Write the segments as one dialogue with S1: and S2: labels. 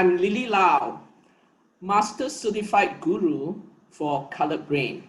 S1: I'm Lily Lau, Master Certified Guru for Colored Brain.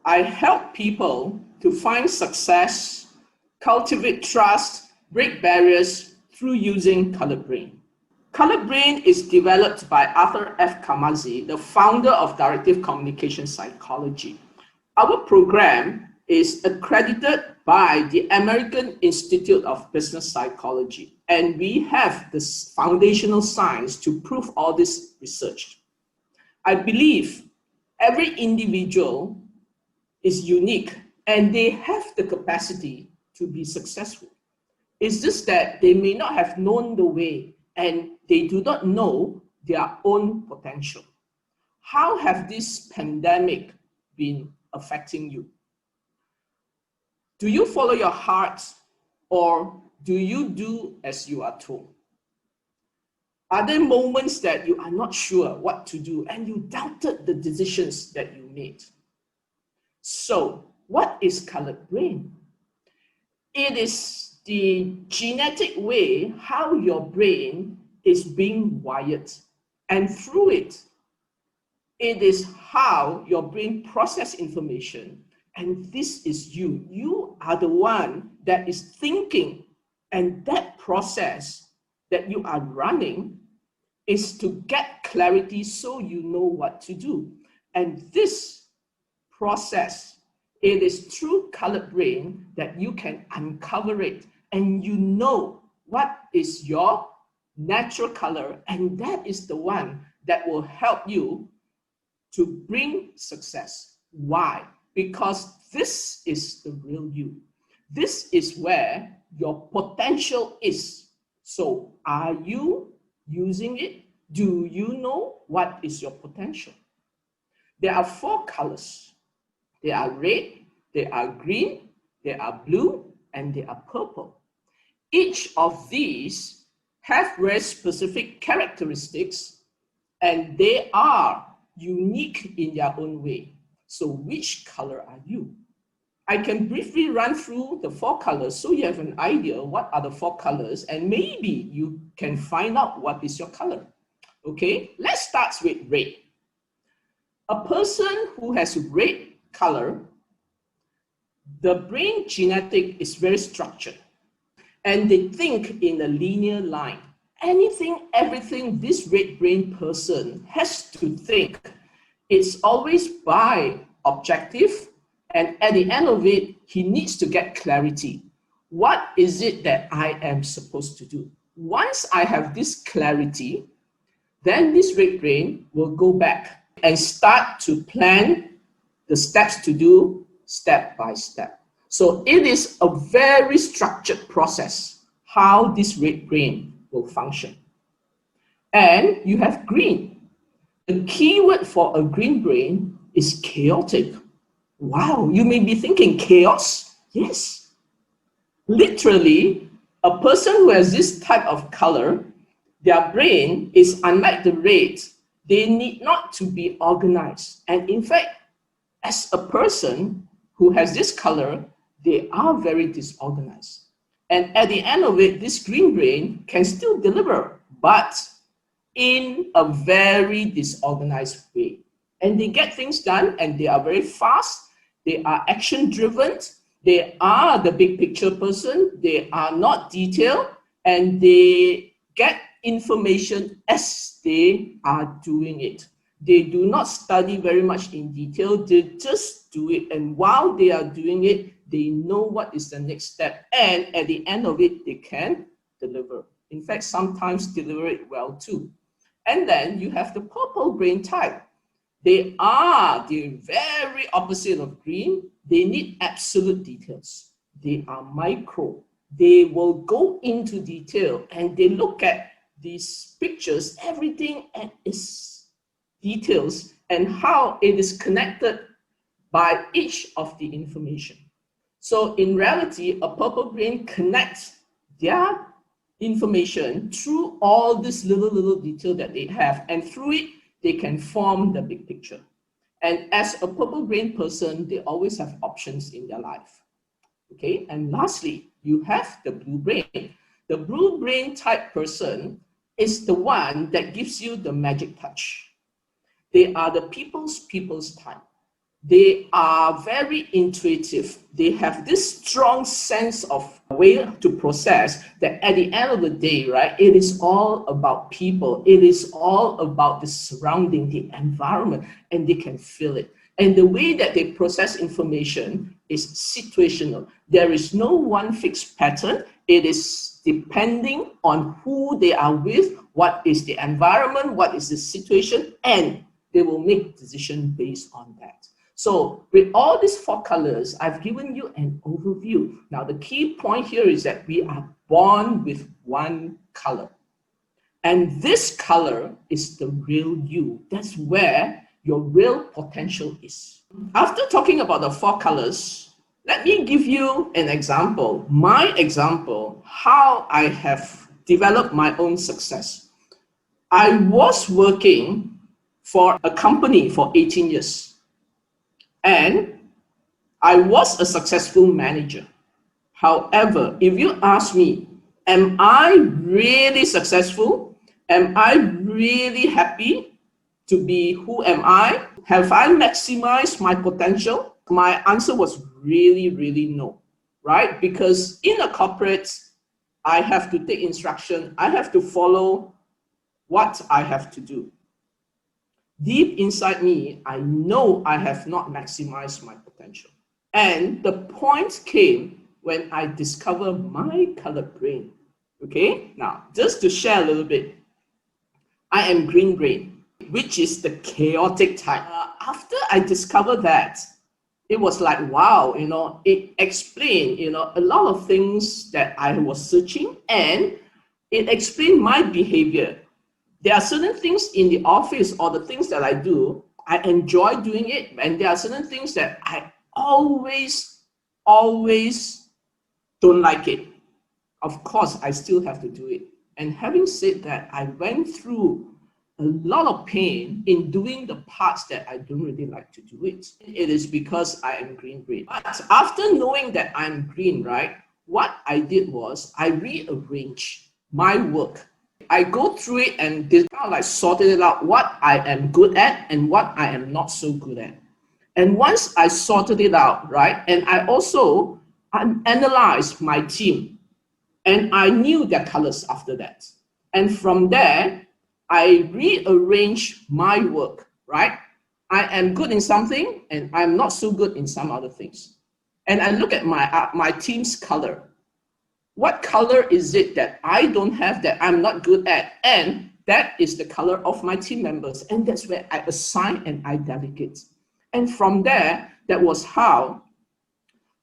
S1: I help people to find success, cultivate trust, break barriers through using Colored Brain. Colored Brain is developed by Arthur F. Kamazi, the founder of Directive Communication Psychology. Our program is accredited by the American Institute of Business Psychology, and we have the foundational science to prove all this research. I believe every individual is unique and they have the capacity to be successful. It's just that they may not have known the way and they do not know their own potential. How have this pandemic been affecting you? Do you follow your heart or do you do as you are told? Are there moments that you are not sure what to do and you doubted the decisions that you made? So, what is colored brain? It is the genetic way how your brain is being wired, and through it, it is how your brain processes information. And this is you. You are the one that is thinking, and that process that you are running is to get clarity so you know what to do. And this process, it is through colored brain that you can uncover it, and you know what is your natural color, and that is the one that will help you to bring success. Why? Because this is the real you. This is where your potential is. So are you using it? Do you know what is your potential? There are 4 colors. They are red, they are green, they are blue, and they are purple. Each of these have very specific characteristics, and they are unique in their own way. So which color are you? I can briefly run through the 4 colors so you have an idea what are the 4 colors, and maybe you can find out what is your color. Okay, let's start with red. A person who has red color, the brain genetic is very structured, and they think in a linear line. Anything, everything this red brain person has to think, it's always by objective, and at the end of it, he needs to get clarity. What is it that I am supposed to do? Once I have this clarity, then this red brain will go back and start to plan the steps to do step by step. So it is a very structured process how this red brain will function. And you have green. The key word for a green brain is chaotic. Wow, you may be thinking chaos? Yes. Literally, a person who has this type of color, their brain is unlike the red. They need not to be organized. And in fact, as a person who has this color, they are very disorganized. And at the end of it, this green brain can still deliver, but in a very disorganized way. And they get things done, and they are very fast. They are action driven. They are the big picture person. They are not detailed, and they get information as they are doing it. They do not study very much in detail. They just do it. And while they are doing it, they know what is the next step. And at the end of it, they can deliver. In fact, sometimes deliver it well too. And then you have the purple brain type. They are the very opposite of green. They need absolute details. They are micro. They will go into detail, and they look at these pictures, everything and its details and how it is connected by each of the information. So in reality, a purple brain connects their information through all this little detail that they have, and through it, they can form the big picture. And as a purple brain person, they always have options in their life. Okay, and lastly, you have the blue brain. The blue brain type person, is the one that gives you the magic touch. They are the people's type. They are very intuitive. They have this strong sense of way to process that at the end of the day, right, it is all about people. It is all about the surrounding, the environment, and they can feel it. And the way that they process information is situational. There is no one fixed pattern. It is depending on who they are with, what is the environment, what is the situation, and they will make decisions based on that. So with all these 4 colors, I've given you an overview. Now, the key point here is that we are born with one color. And this color is the real you. That's where your real potential is. After talking about the 4 colors, let me give you an example. My example, how I have developed my own success. I was working for a company for 18 years. And I was a successful manager. However, if you ask me, am I really successful? Am I really happy to be who am I? Have I maximized my potential? My answer was really, really no, right? Because in a corporate, I have to take instruction. I have to follow what I have to do. Deep inside me, I know I have not maximized my potential. And the point came when I discovered my color brain. Okay, now just to share a little bit, I am green brain, which is the chaotic type. After I discovered that, it was like, wow, it explained, a lot of things that I was searching, and it explained my behavior. There are certain things in the office or the things that I do, I enjoy doing it. And there are certain things that I always don't like it. Of course, I still have to do it. And having said that, I went through a lot of pain in doing the parts that I don't really like to do it. It is because I am green brain. But after knowing that I'm green, right, what I did was I rearranged my work. I go through it and kind of like sorted it out, what I am good at and what I am not so good at. And once I sorted it out, right, and I also analyzed my team, and I knew their colors after that. And from there, I rearranged my work, right? I am good in something and I'm not so good in some other things. And I look at my team's color. What color is it that I don't have, that I'm not good at? And that is the color of my team members. And that's where I assign and I delegate. And from there, that was how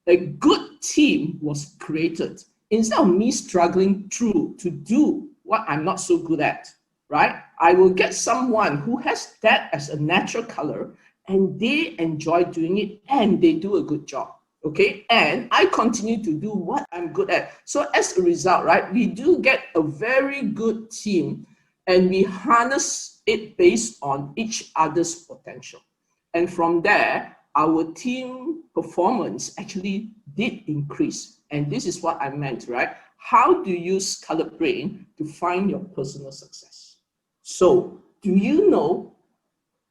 S1: a good team was created. Instead of me struggling through to do what I'm not so good at, right? I will get someone who has that as a natural color and they enjoy doing it and they do a good job. Okay, and I continue to do what I'm good at. So as a result, right, we do get a very good team and we harness it based on each other's potential. And from there, our team performance actually did increase. And this is what I meant, right? How to use color brain to find your personal success. So do you know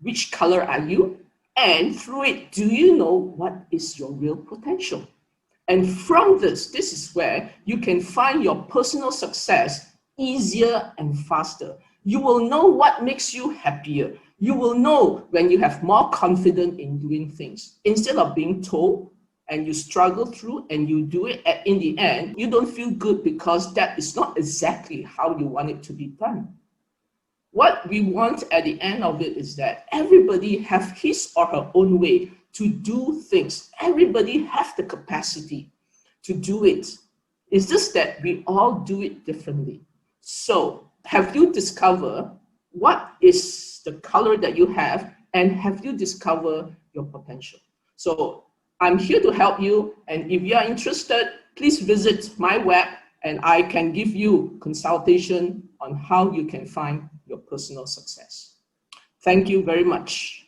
S1: which color are you? And through it, do you know what is your real potential? And from this is where you can find your personal success easier and faster. You will know what makes you happier. You will know when you have more confidence in doing things. Instead of being told and you struggle through and you do it, in the end, you don't feel good because that is not exactly how you want it to be done. What we want at the end of it is that everybody have his or her own way to do things. Everybody has the capacity to do it. It's just that we all do it differently. So have you discovered what is the color that you have, and have you discovered your potential? So I'm here to help you. And if you are interested, please visit my web and I can give you consultation on how you can find your personal success. Thank you very much.